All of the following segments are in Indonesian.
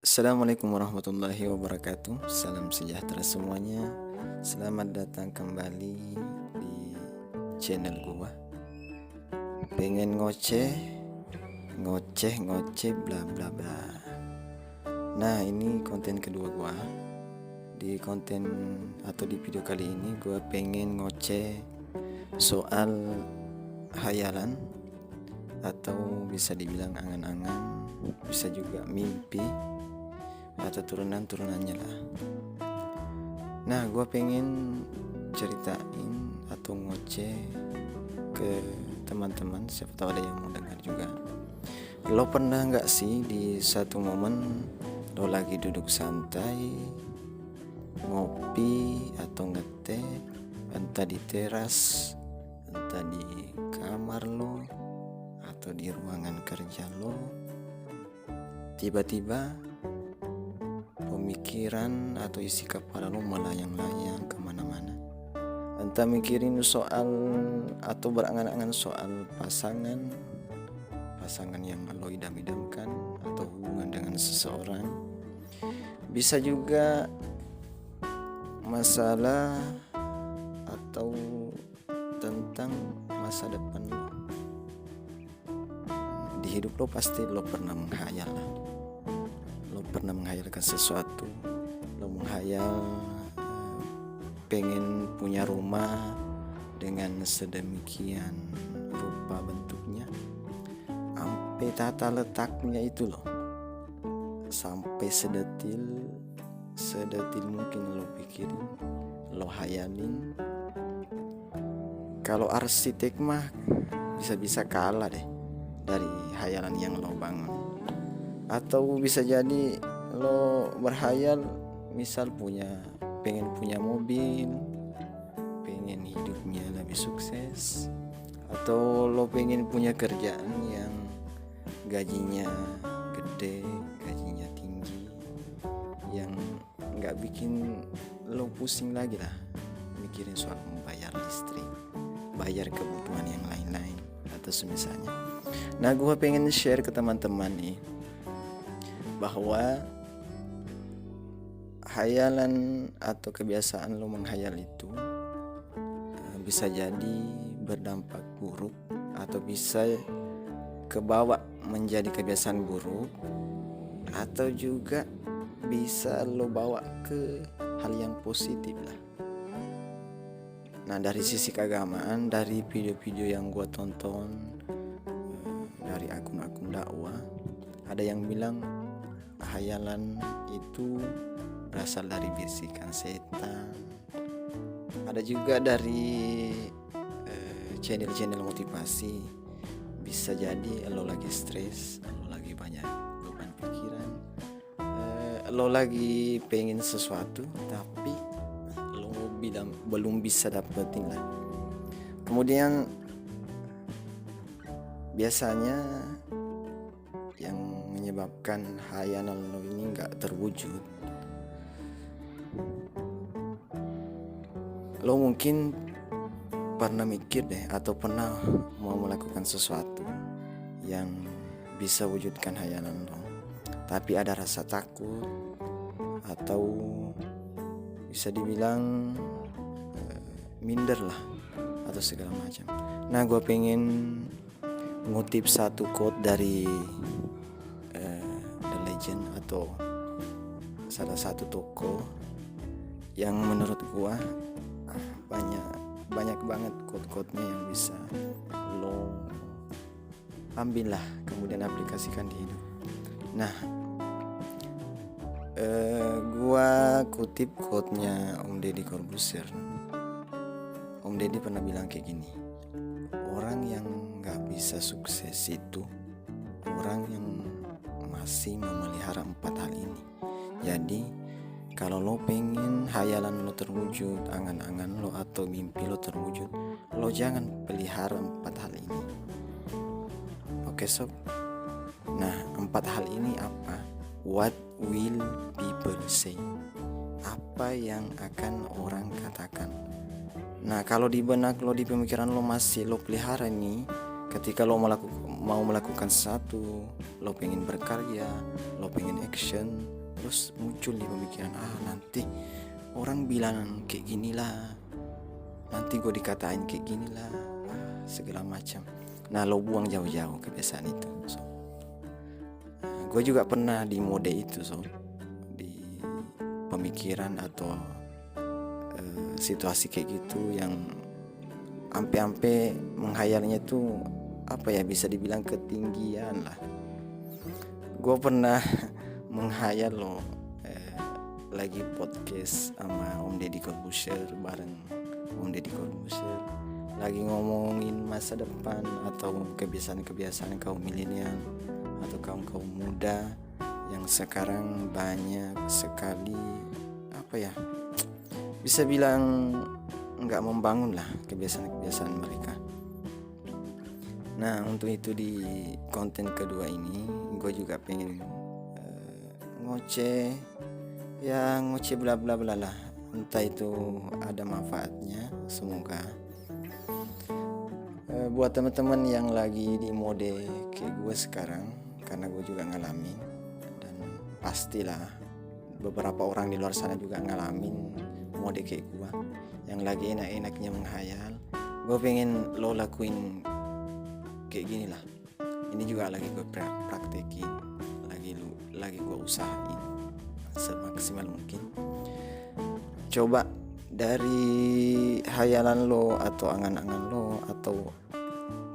Assalamualaikum warahmatullahi wabarakatuh. Salam sejahtera semuanya. Selamat datang kembali di channel gua. Pengen ngoceh, ngoceh bla bla bla. Nah, ini konten kedua gua. Di konten atau di video kali ini gua pengen ngoceh soal hayalan atau bisa dibilang angan-angan, bisa juga mimpi atau turunan-turunannya lah. Nah, gue pengen ceritain atau ngoceh ke teman-teman, siapa tahu ada yang mau dengar juga. Lo pernah nggak sih di satu momen lo lagi duduk santai, ngopi atau ngeteh, entah di teras, entah di kamar lo atau di ruangan kerja lo, tiba-tiba pemikiran atau isi kepala lo melayang-layang kemana-mana. Entah mikirin soal atau berangan-angan soal pasangan yang lo idam-idamkan atau hubungan dengan seseorang. Bisa juga masalah atau tentang masa depan lo. Di hidup lo pasti lo pernah menghayal lah. Lo pernah menghayalkan sesuatu. Lo menghayal pengen punya rumah dengan sedemikian rupa bentuknya, sampai tata letaknya itu loh, sampai sedetil mungkin lo pikirin, lo hayalin. Kalau arsitek mah bisa-bisa kalah deh dari hayalan yang lo bangun. Atau bisa jadi lo berhayal misal pengen punya mobil, pengen hidupnya lebih sukses, atau lo pengen punya kerjaan yang gajinya gede, gajinya tinggi, yang gak bikin lo pusing lagi lah mikirin soal membayar listrik, bayar kebutuhan yang lain-lain atau semisalnya. Nah, gue pengen share ke teman-teman nih bahwa hayalan atau kebiasaan lo menghayal itu bisa jadi berdampak buruk atau bisa kebawa menjadi kebiasaan buruk, atau juga bisa lo bawa ke hal yang positif lah. Nah, dari sisi keagamaan, dari video-video yang gue tonton, dari akun-akun dakwah, ada yang bilang hayalan itu berasal dari bisikan setan. Ada juga dari channel-channel motivasi. Bisa jadi lo lagi stres, lo lagi banyak beban pikiran, lo lagi pengen sesuatu tapi lo belum bisa dapetin lah. Kemudian biasanya yang menyebabkan hayalan lo ini gak terwujud, lo mungkin pernah mikir deh atau pernah mau melakukan sesuatu yang bisa wujudkan hayalan lo, tapi ada rasa takut atau bisa dibilang minder lah atau segala macam. Nah, gue pengen ngutip satu quote dari The Legend atau salah satu tokoh yang menurut gua banyak banget quote-quote-nya yang bisa lo ambil lah kemudian aplikasikan di hidup. Nah, gua kutip quote-nya Om Deddy Corbuzier. Om Deddy pernah bilang kayak gini, orang yang gak bisa sukses itu orang yang masih memelihara 4 hal ini. Jadi kalau lo pengen hayalan lo terwujud, angan-angan lo atau mimpi lo terwujud, lo jangan pelihara 4 hal ini. Oke sob. Nah, 4 hal ini apa? What will people say? Apa yang akan orang katakan? Nah, kalau di benak lo, di pemikiran lo masih lo pelihara nih, ketika lo mau melakukan sesuatu, lo pengen berkarya, lo pengen action, terus muncul di pemikiran, nanti orang bilang kayak gini lah, nanti gue dikatain kayak gini lah, segala macam. Nah, lo buang jauh-jauh kebiasaan itu. Gue juga pernah di mode itu, di pemikiran atau situasi kayak gitu yang ampe-ampe menghayalnya tuh bisa dibilang ketinggian lah. Gue pernah menghayal lagi podcast sama Om Deddy Corbuzier, bareng Om Deddy Corbuzier, lagi ngomongin masa depan atau kebiasaan-kebiasaan kaum milenial atau kaum muda yang sekarang banyak sekali bisa bilang nggak membangun lah kebiasaan-kebiasaan mereka. Nah, untuk itu di konten kedua ini gue juga pengen ngoceh bla bla bla lah, entah itu ada manfaatnya. Semoga buat teman-teman yang lagi di mode kayak gue sekarang, karena gue juga ngalamin, dan pastilah beberapa orang di luar sana juga ngalamin mode kayak gue yang lagi enak-enaknya menghayal. Gue pengen lo lakuin kayak gini lah. Ini juga lagi gue praktekin, lagi gue usahain semaksimal mungkin. Coba dari hayalan lo atau angan-angan lo atau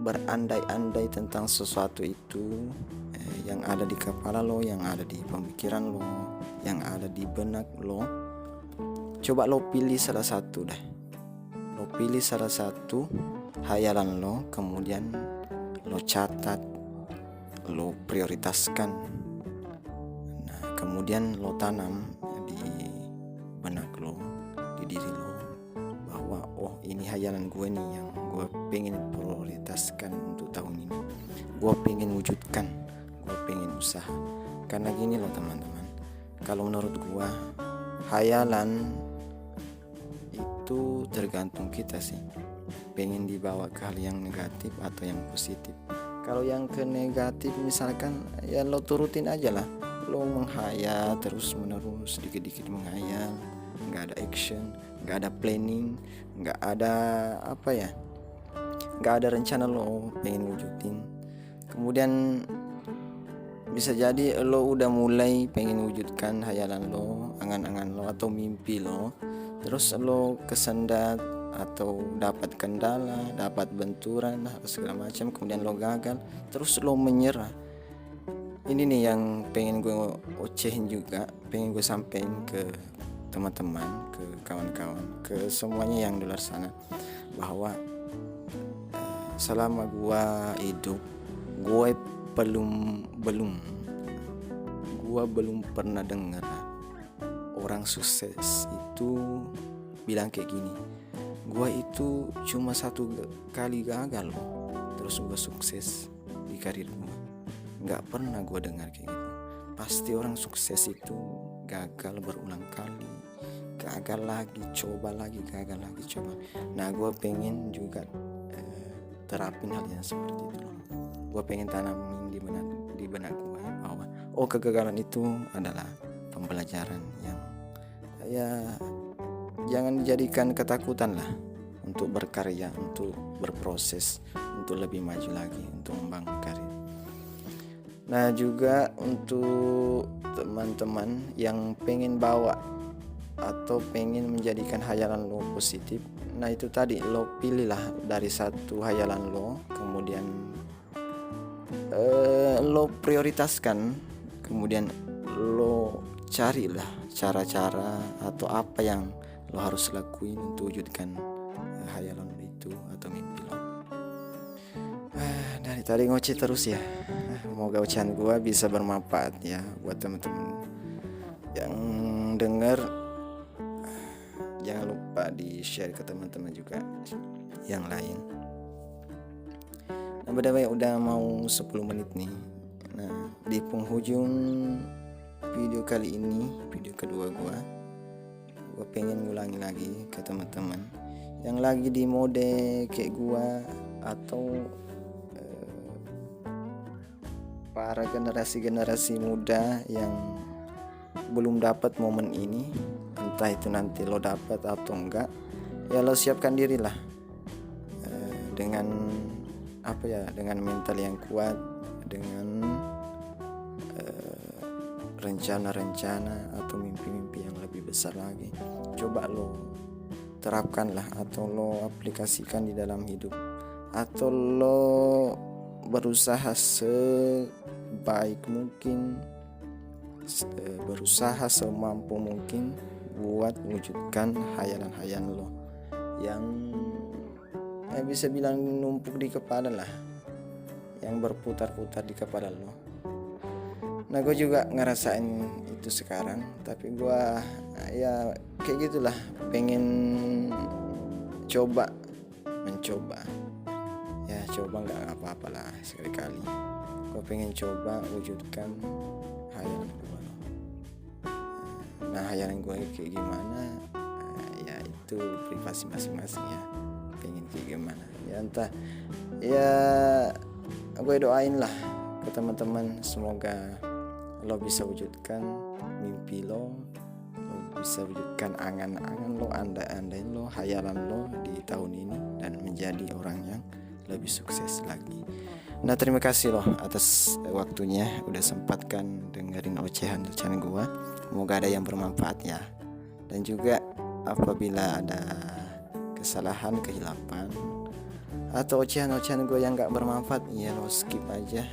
berandai-andai tentang sesuatu itu yang ada di kepala lo, yang ada di pemikiran lo, yang ada di benak lo. Coba lo pilih salah satu deh. Lo pilih salah satu hayalan lo, kemudian lo catat, lo prioritaskan. Nah, kemudian lo tanam di benak lo, di diri lo, bahwa ini hayalan gue nih yang gue pengen prioritaskan untuk tahun ini. Gue pengen wujudkan, gue pengen usaha. Karena gini loh teman-teman, kalau menurut gue hayalan itu tergantung kita sih, pengen dibawa ke hal yang negatif atau yang positif. Kalau yang ke negatif misalkan, ya lo turutin aja lah. Lo menghayal terus menerus, dikit-dikit menghayal, nggak ada action, nggak ada planning, nggak ada nggak ada rencana lo pengen wujudin. Kemudian bisa jadi lo udah mulai pengen wujudkan hayalan lo, angan-angan lo atau mimpi lo, terus lo kesendat atau dapat kendala, dapat benturan atau segala macam, kemudian lo gagal, terus lo menyerah. Ini nih yang pengen gue ocehin juga, pengen gue sampein ke teman-teman, ke kawan-kawan, ke semuanya yang di luar sana, bahwa selama gue hidup, gue belum pernah dengar orang sukses itu bilang kayak gini, gue itu cuma 1 kali gagal loh, terus gue sukses di karir gue. Nggak pernah gue dengar kayak gitu. Pasti orang sukses itu gagal berulang kali, gagal lagi, coba lagi, gagal lagi, coba. Nah, gue pengen juga terapin hal yang seperti itu loh. Gue pengen tanamin di benak gue bahwa kegagalan itu adalah pembelajaran yang jangan dijadikan ketakutan lah untuk berkarya, untuk berproses, untuk lebih maju lagi, untuk membangun karir. Nah, juga untuk teman-teman yang pengen bawa atau pengen menjadikan hayalan lo positif, nah itu tadi, lo pilihlah dari satu hayalan lo, kemudian lo prioritaskan, kemudian lo carilah cara-cara atau apa yang lo harus lakuin untuk wujudkan hayalan lo itu atau mimpi lo. Dari tadi ngoceh terus ya. Semoga ucapan gue bisa bermanfaat ya buat teman-teman yang dengar. Jangan lupa di share ke teman-teman juga yang lain. Nah, btw udah mau 10 menit nih. Nah, di penghujung video kali ini, video kedua gue pengen ngulangi lagi ke teman-teman yang lagi di mode kayak gue atau para generasi-generasi muda yang belum dapat momen ini, entah itu nanti lo dapat atau enggak, ya lo siapkan dirilah dengan dengan mental yang kuat, dengan rencana-rencana atau mimpi-mimpi yang lebih besar lagi. Coba lo terapkanlah atau lo aplikasikan di dalam hidup, atau lo berusaha sebaik mungkin, berusaha semampu mungkin buat wujudkan hayalan-hayalan lo yang bisa bilang numpuk di kepala lah, yang berputar-putar di kepala lo. Nah, gue juga ngerasain itu sekarang, tapi gue ya kayak gitulah, pengen mencoba ya, coba nggak apa-apa lah sekali-kali. Gue pengen coba wujudkan hayalan gue. Nah, hayalan gue kayak gimana, ya itu privasi masing-masing ya, pengen kayak gimana ya, entah ya. Gue doain lah ke teman-teman, semoga lo bisa wujudkan mimpi lo bisa wujudkan angan-angan lo, andai-andai lo, hayalan lo di tahun ini, dan menjadi orang yang lebih sukses lagi. Nah, terima kasih loh atas waktunya, udah sempatkan dengerin ocehan-ocehan gue. Semoga ada yang bermanfaat ya. Dan juga apabila ada kesalahan, kehilapan, atau ocehan-ocehan gue yang gak bermanfaat, ya lo skip aja,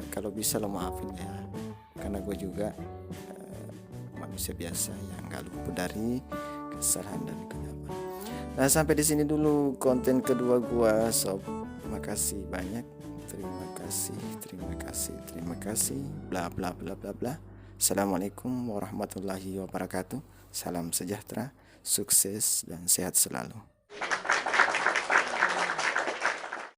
kalau bisa lo maafin ya, karena gue juga manusia biasa yang gak luput dari kesalahan dan kehilapan. Nah, sampai di sini dulu konten kedua gue, sob. Makasih banyak, terima kasih, bla bla bla bla bla. Assalamualaikum warahmatullahi wabarakatuh. Salam sejahtera, sukses dan sehat selalu.